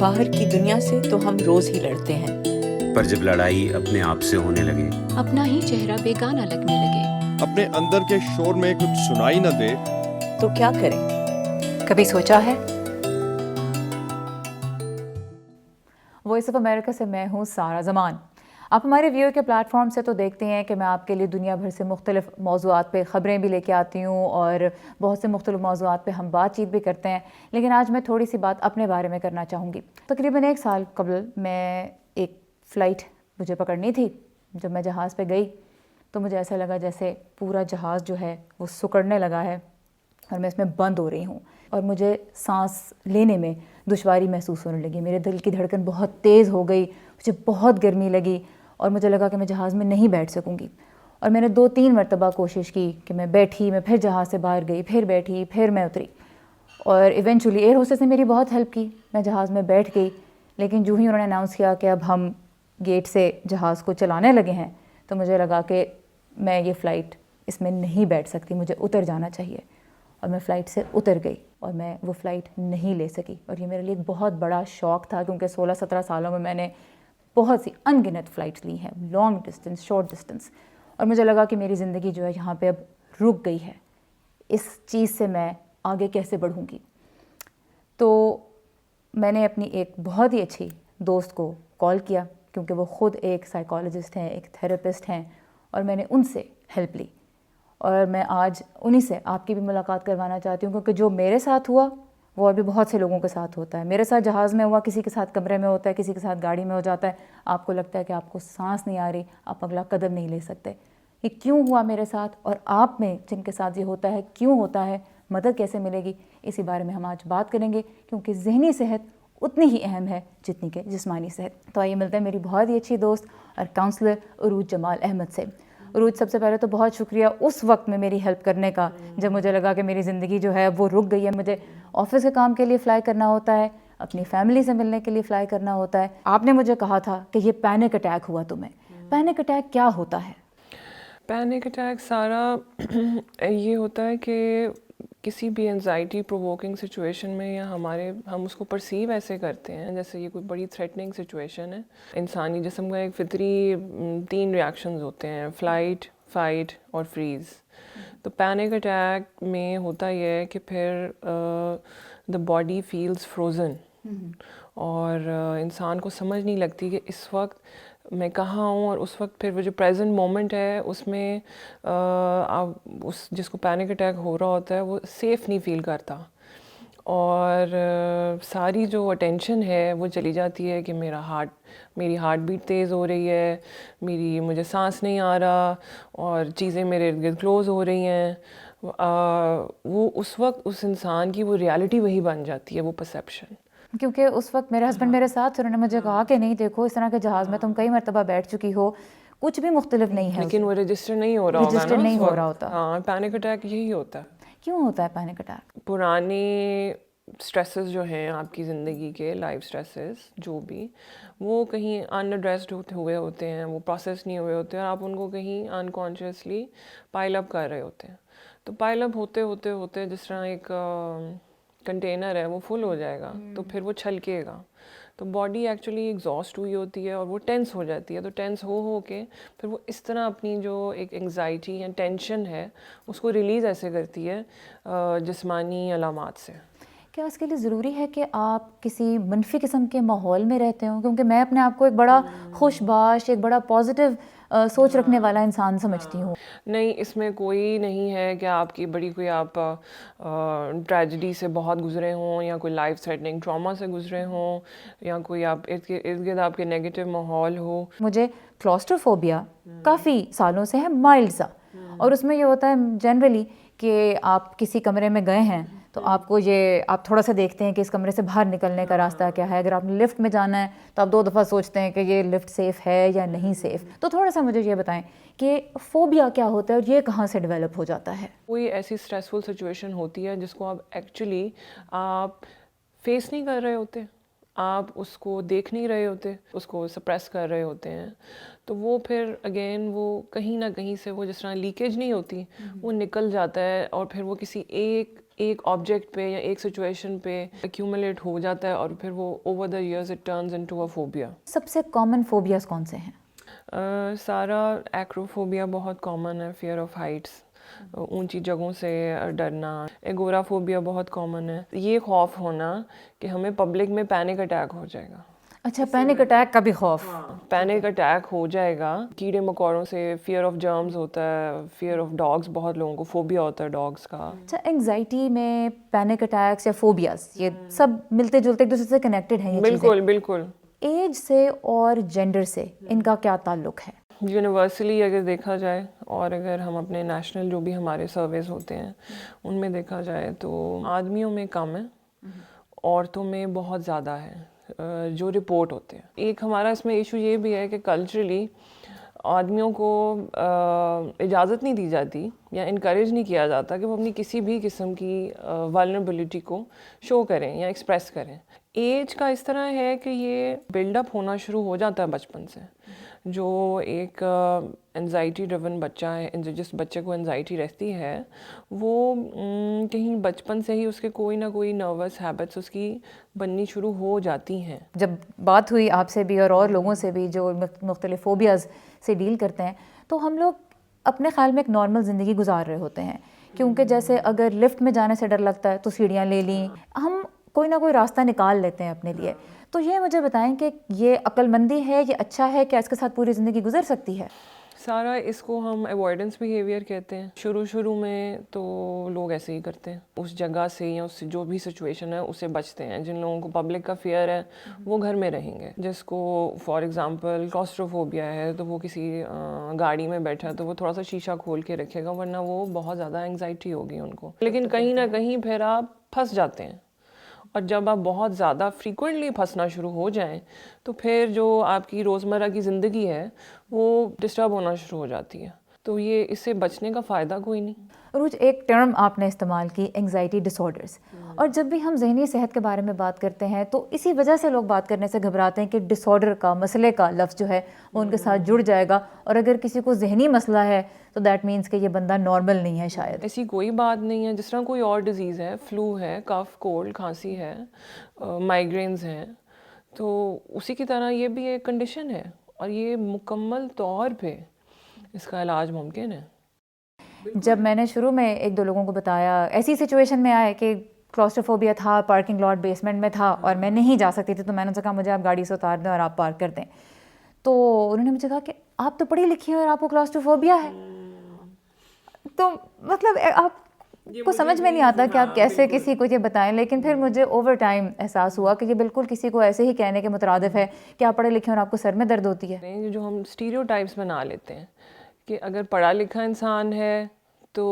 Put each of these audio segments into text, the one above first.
باہر کی دنیا سے تو ہم روز ہی لڑتے ہیں، پر جب لڑائی اپنے آپ سے ہونے لگے، اپنا ہی چہرہ بیگانہ لگنے لگے، اپنے اندر کے شور میں کچھ سنائی نہ دے، تو کیا کریں؟ کبھی سوچا ہے؟ وائس آف امریکہ سے میں ہوں سارا زمان۔ آپ ہمارے ویو کے پلیٹ فارم سے تو دیکھتے ہیں کہ میں آپ کے لیے دنیا بھر سے مختلف موضوعات پہ خبریں بھی لے کے آتی ہوں اور بہت سے مختلف موضوعات پہ ہم بات چیت بھی کرتے ہیں، لیکن آج میں تھوڑی سی بات اپنے بارے میں کرنا چاہوں گی۔ تقریباً 1 سال قبل میں ایک فلائٹ مجھے پکڑنی تھی۔ جب میں جہاز پہ گئی تو مجھے ایسا لگا جیسے پورا جہاز جو ہے وہ سکڑنے لگا ہے اور میں اس میں بند ہو رہی ہوں، اور مجھے سانس لینے میں دشواری محسوس ہونے لگی۔ میرے دل کی دھڑکن بہت تیز ہو گئی، مجھے بہت گرمی لگی اور مجھے لگا کہ میں جہاز میں نہیں بیٹھ سکوں گی۔ اور میں نے 2-3 مرتبہ کوشش کی کہ میں بیٹھی، میں پھر جہاز سے باہر گئی، پھر بیٹھی، پھر میں اتری، اور ایونچولی ایئر ہوسٹس نے میری بہت ہیلپ کی۔ میں جہاز میں بیٹھ گئی، لیکن جو ہی انہوں نے اناؤنس کیا کہ اب ہم گیٹ سے جہاز کو چلانے لگے ہیں تو مجھے لگا کہ میں یہ فلائٹ اس میں نہیں بیٹھ سکتی، مجھے اتر جانا چاہیے، اور میں فلائٹ سے اتر گئی اور میں وہ فلائٹ نہیں لے سکی۔ اور یہ میرے لیے ایک بہت بڑا شوق تھا، کیونکہ 16-17 سالوں میں نے بہت سی ان گنت فلائٹس لی ہیں، لانگ ڈسٹینس، شارٹ ڈسٹینس، اور مجھے لگا کہ میری زندگی جو ہے یہاں پہ اب رک گئی ہے، اس چیز سے میں آگے کیسے بڑھوں گی۔ تو میں نے اپنی ایک بہت ہی اچھی دوست کو کال کیا، کیونکہ وہ خود ایک سائیکالوجسٹ ہیں، ایک تھراپسٹ ہیں، اور میں نے ان سے ہیلپ لی، اور میں آج انہی سے آپ کی بھی ملاقات کروانا چاہتی ہوں، کیونکہ جو میرے ساتھ ہوا وہ ابھی بہت سے لوگوں کے ساتھ ہوتا ہے۔ میرے ساتھ جہاز میں ہوا، کسی کے ساتھ کمرے میں ہوتا ہے، کسی کے ساتھ گاڑی میں ہو جاتا ہے، آپ کو لگتا ہے کہ آپ کو سانس نہیں آ رہی، آپ اگلا قدم نہیں لے سکتے۔ یہ کیوں ہوا میرے ساتھ، اور آپ میں جن کے ساتھ یہ ہوتا ہے کیوں ہوتا ہے، مدد کیسے ملے گی، اسی بارے میں ہم آج بات کریں گے، کیونکہ ذہنی صحت اتنی ہی اہم ہے جتنی کہ جسمانی صحت۔ تو آئیے ملتے ہیں میری بہت ہی اچھی دوست اور کاؤنسلر عروج جمال احمد سے۔ عروج، سب سے پہلے تو بہت شکریہ اس وقت میں میری ہیلپ کرنے کا جب مجھے لگا کہ میری زندگی جو ہے وہ رک گئی ہے، مجھے آفس کے کام کے لیے فلائی کرنا ہوتا ہے، اپنی فیملی سے ملنے کے لیے فلائی کرنا ہوتا ہے۔ آپ نے مجھے کہا تھا کہ یہ پینک اٹیک ہوا تمہیں۔ پینک اٹیک کیا ہوتا ہے؟ پینک اٹیک سارا یہ ہوتا ہے کہ کسی بھی انزائٹی پرووکنگ سچویشن میں، یا ہم اس کو پرسیو ایسے کرتے ہیں جیسے یہ کوئی بڑی تھریٹننگ سچویشن ہے۔ انسانی جسم کا ایک فطری 3 ریاکشنز ہوتے ہیں: فلائٹ، فائٹ اور فریز۔ تو پینک اٹیک میں ہوتا یہ ہے کہ پھر دا باڈی فیلز فروزن، اور انسان کو سمجھ نہیں لگتی کہ اس وقت میں کہاں ہوں، اور اس وقت پھر وہ جو پریزنٹ مومنٹ ہے اس میں اس جس کو پینک اٹیک ہو رہا ہوتا ہے وہ سیف نہیں فیل کرتا، اور ساری جو اٹینشن ہے وہ چلی جاتی ہے کہ میری ہارٹ بیٹ تیز ہو رہی ہے، مجھے سانس نہیں آ رہا، اور چیزیں میرے ارد گرد کلوز ہو رہی ہیں۔ وہ اس وقت اس انسان کی وہ ریالٹی وہی بن جاتی ہے، وہ پرسیپشن۔ کیونکہ اس وقت میرے ہسبینڈ میرے ساتھ تھے، انہوں نے مجھے کہا کہ نہیں دیکھو، اس طرح کے جہاز میں تم کئی مرتبہ بیٹھ چکی ہو، کچھ بھی مختلف نہیں ہے، لیکن وہ رجسٹر نہیں ہو رہا ہوگا نا، رجسٹر نہیں ہو رہا ہوتا۔ ہاں، پینک اٹیک یہی ہوتا ہے۔ کیوں ہوتا ہے پینک اٹیک؟ پرانے سٹریسز جو ہیں آپ کی زندگی کے، لائف سٹریسز جو بھی، وہ کہیں ان ایڈریسڈ ہوئے ہوتے ہیں، وہ پروسیس نہیں ہوئے ہوتے ہیں، اور آپ ان کو کہیں انکانشیسلی پائل اپ کر رہے ہوتے ہیں۔ تو پائل اپ ہوتے ہوتے ہوتے جس طرح ایک کنٹینر ہے وہ فل ہو جائے گا تو پھر وہ چھلکے گا، تو باڈی ایکچولی ایگزاسٹ ہوئی ہوتی ہے اور وہ ٹینس ہو جاتی ہے، تو ٹینس ہو کے پھر وہ اس طرح اپنی جو ایک انگزائٹی یا ٹینشن ہے اس کو ریلیز ایسے کرتی ہے جسمانی علامات سے۔ کیا اس کے لیے ضروری ہے کہ آپ کسی منفی قسم کے ماحول میں رہتے ہوں؟ کیونکہ میں اپنے آپ کو ایک بڑا خوش باش، ایک بڑا پازیٹیو سوچ رکھنے والا انسان سمجھتی ہوں۔ نہیں، اس میں کوئی نہیں ہے کہ آپ کی بڑی کوئی آپ ٹریجڈی سے بہت گزرے ہوں، یا کوئی لائف تھریٹننگ ٹراما سے گزرے ہوں، یا کوئی آپ ارد گرد آپ کے نیگیٹو ماحول ہو۔ مجھے کلاسٹروفوبیا کافی سالوں سے ہے، مائلڈ سا، اور اس میں یہ ہوتا ہے جنرلی کہ آپ کسی کمرے میں گئے ہیں تو آپ تھوڑا سا دیکھتے ہیں کہ اس کمرے سے باہر نکلنے کا راستہ کیا ہے۔ اگر آپ نے لفٹ میں جانا ہے تو آپ 2 دفعہ سوچتے ہیں کہ یہ لفٹ سیف ہے یا نہیں سیف۔ تو تھوڑا سا مجھے یہ بتائیں کہ فوبیا کیا ہوتا ہے اور یہ کہاں سے ڈیولپ ہو جاتا ہے؟ کوئی ایسی اسٹریسفل سچویشن ہوتی ہے جس کو آپ فیس نہیں کر رہے ہوتے، آپ اس کو دیکھ نہیں رہے ہوتے، اس کو سپریس کر رہے ہوتے ہیں، تو وہ پھر اگین وہ کہیں نہ کہیں سے وہ جس طرح لیکیج نہیں ہوتی، وہ نکل جاتا ہے، اور پھر وہ کسی ایک آبجیکٹ پہ یا ایک سچویشن پہ ایکیومولیٹ ہو جاتا ہے اور پھر وہ over the years it turns into a phobia. سب سے کامن فوبیاز کون سے ہیں؟ سارا ایکروفوبیا بہت کامن ہے, فیئر آف ہائٹس, اونچی جگہوں سے ڈرنا. ایگورافوبیا بہت کامن ہے, یہ خوف ہونا کہ ہمیں پبلک میں پینک اٹیک ہو جائے گا. اچھا, پینک اٹیک کا بھی خوف؟ پینک اٹیک ہو جائے گا. کیڑے مکوڑوں سے فیئر آف جرمز ہوتا ہے, فیئر آف ڈاگس, بہت لوگوں کو فوبیا ہوتا ہے ڈاگس کا. اچھا, انگزائٹی میں پینک اٹیکس یا فوبیاز یہ سب ملتے جلتے ایک دوسرے سے کنیکٹڈ ہیں؟ بالکل بالکل. ایج سے اور جینڈر سے ان کا کیا تعلق ہے؟ یونیورسلی اگر دیکھا جائے اور اگر ہم اپنے نیشنل جو بھی ہمارے سرویز ہوتے ہیں ان میں دیکھا جائے تو آدمیوں میں کم ہے, عورتوں میں بہت زیادہ ہے جو رپورٹ ہوتے ہیں. ایک ہمارا اس میں ایشو یہ بھی ہے کہ کلچرلی آدمیوں کو اجازت نہیں دی جاتی یا انکریج نہیں کیا جاتا کہ وہ اپنی کسی بھی قسم کی والنریبلٹی کو شو کریں یا ایکسپریس کریں. ایج کا اس طرح ہے کہ یہ بلڈ اپ ہونا شروع ہو جاتا ہے بچپن سے. جو ایک انزائٹی ڈریون بچہ ہے, جس بچے کو انزائٹی رہتی ہے, وہ کہیں بچپن سے ہی اس کے کوئی نہ کوئی نروس ہیبٹس اس کی بننی شروع ہو جاتی ہیں. جب بات ہوئی آپ سے بھی اور لوگوں سے بھی جو مختلف فوبیاز سے ڈیل کرتے ہیں, تو ہم لوگ اپنے خیال میں ایک نارمل زندگی گزار رہے ہوتے ہیں, کیونکہ جیسے اگر لفٹ میں جانے سے ڈر لگتا ہے تو سیڑھیاں لے لیں, ہم کوئی نہ کوئی راستہ نکال لیتے ہیں اپنے لیے. تو یہ مجھے بتائیں کہ یہ عقل مندی ہے, یہ اچھا ہے, کیا اس کے ساتھ پوری زندگی گزر سکتی ہے؟ سارا اس کو ہم اوائڈنس بیہیویئر کہتے ہیں. شروع میں تو لوگ ایسے ہی کرتے ہیں, اس جگہ سے یا اس جو بھی سچویشن ہے اسے بچتے ہیں. جن لوگوں کو پبلک کا فیئر ہے وہ گھر میں رہیں گے. جس کو فار ایگزامپل کلاسٹروفوبیا ہے تو وہ کسی گاڑی میں بیٹھا ہے تو وہ تھوڑا سا شیشہ کھول کے رکھے گا, ورنہ وہ بہت زیادہ انگزائٹی ہوگی ان کو. لیکن کہیں نہ کہیں پھر آپ پھنس جاتے ہیں, اور جب آپ بہت زیادہ فریکوینٹلی پھنسنا شروع ہو جائیں تو پھر جو آپ کی روزمرہ کی زندگی ہے وہ ڈسٹرب ہونا شروع ہو جاتی ہے. تو یہ اس سے بچنے کا فائدہ کوئی نہیں. عروج, ایک ٹرم آپ نے استعمال کی, انگزائٹی ڈس آرڈرس, اور جب بھی ہم ذہنی صحت کے بارے میں بات کرتے ہیں تو اسی وجہ سے لوگ بات کرنے سے گھبراتے ہیں کہ ڈس آرڈر کا, مسئلے کا لفظ جو ہے وہ ان کے ساتھ جڑ جائے گا, اور اگر کسی کو ذہنی مسئلہ ہے تو دیٹ مینس کہ یہ بندہ نارمل نہیں ہے. شاید ایسی کوئی بات نہیں ہے. جس طرح کوئی اور ڈیزیز ہے, فلو ہے, کف, کولڈ, کھانسی ہے, مائیگرینز ہیں, تو اسی کی طرح یہ بھی ایک کنڈیشن ہے, اور یہ مکمل طور پہ اس کا علاج ممکن ہے. جب میں نے شروع میں ایک دو لوگوں کو بتایا, ایسی سچویشن میں آئے کہ کلاسٹروفوبیا تھا, پارکنگ لاٹ بیسمنٹ میں تھا اور میں نہیں جا سکتی تھی, تو میں نے کہا مجھے آپ گاڑی سے اتار دیں اور آپ پارک کر دیں. تو انہوں نے مجھے کہا کہ آپ تو پڑھی لکھی ہیں اور آپ کو کلاسٹروفوبیا ہے. تو مطلب آپ کو سمجھ میں نہیں آتا کہ آپ کیسے کسی کو یہ بتائیں. لیکن پھر مجھے اوور ٹائم احساس ہوا کہ یہ بالکل کسی کو ایسے ہی کہنے کے مترادف ہے کہ آپ پڑھے لکھے ہیں اور آپ کو سر میں درد ہوتی ہے. جو ہم اسٹیریو ٹائپس بنا لیتے ہیں کہ اگر پڑھا لکھا انسان ہے تو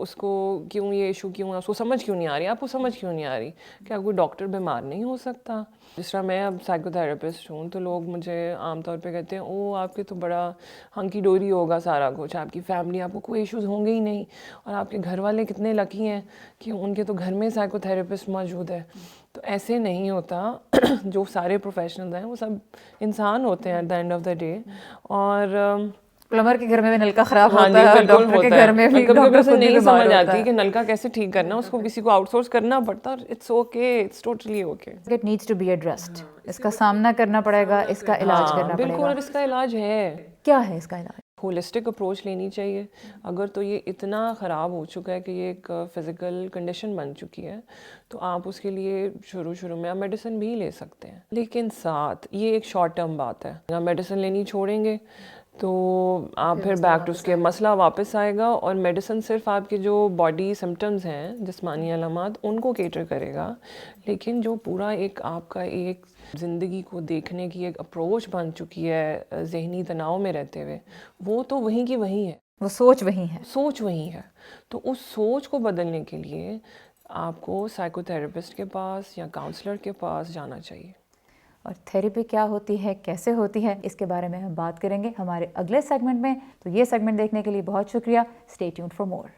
اس کو کیوں یہ ایشو کیوں ہے, اس کو سمجھ کیوں نہیں آ رہی, آپ کو سمجھ کیوں نہیں آ رہی, کیا کوئی ڈاکٹر بیمار نہیں ہو سکتا. جس طرح میں اب سائیکو تھراپسٹ ہوں تو لوگ مجھے عام طور پہ کہتے ہیں او آپ کے تو بڑا ہنکی ڈوری ہوگا سارا کچھ, آپ کی فیملی, آپ کو کوئی ایشوز ہوں گے ہی نہیں, اور آپ کے گھر والے کتنے لکی ہیں کہ ان کے تو گھر میں سائیکو تھراپسٹ موجود ہے. تو ایسے نہیں ہوتا. جو سارے پروفیشنلز ہیں وہ سب انسان ہوتے ہیں at the end of the day. اور پلمبر کے گھر میں بھی نلکا خراب ہوتا ہے, اور ڈاکٹر کے گھر میں بھی ڈاکٹر خود نہیں سمجھ آتی کہ نلکا کیسے ٹھیک کرنا, اس کو کسی کو آؤٹ سورس کرنا پڑتا. It's okay, it's totally okay. It needs to be addressed. اس کا سامنا کرنا پڑے گا, اس کا علاج کرنا پڑے گا. بالکل, اور اس کا علاج ہے. کیا ہے اس کا علاج؟ ہولسٹک اپروچ لینی چاہیے. اگر تو یہ اتنا خراب ہو چکا ہے کہ یہ ایک فزیکل کنڈیشن بن چکی ہے تو آپ اس کے لیے شروع میں آپ میڈیسن بھی لے سکتے ہیں, لیکن ساتھ یہ ایک شارٹ ٹرم بات ہے. آپ میڈیسن لینی چھوڑیں گے تو آپ پھر بیک ٹو اس کے مسئلہ واپس آئے گا, اور میڈیسن صرف آپ کے جو باڈی سمٹمز ہیں, جسمانی علامات, ان کو کیٹر کرے گا. لیکن جو پورا ایک آپ کا ایک زندگی کو دیکھنے کی ایک اپروچ بن چکی ہے ذہنی تناؤ میں رہتے ہوئے, وہ تو وہیں کی وہیں ہے, وہ سوچ وہیں ہے, سوچ وہیں ہے. تو اس سوچ کو بدلنے کے لیے آپ کو سائیکو تھراپسٹ کے پاس یا کاؤنسلر کے پاس جانا چاہیے. اور تھیراپی کیا ہوتی ہے, کیسے ہوتی ہے, اس کے بارے میں ہم بات کریں گے ہمارے اگلے سیگمنٹ میں. تو یہ سیگمنٹ دیکھنے کے لیے بہت شکریہ. Stay tuned for more.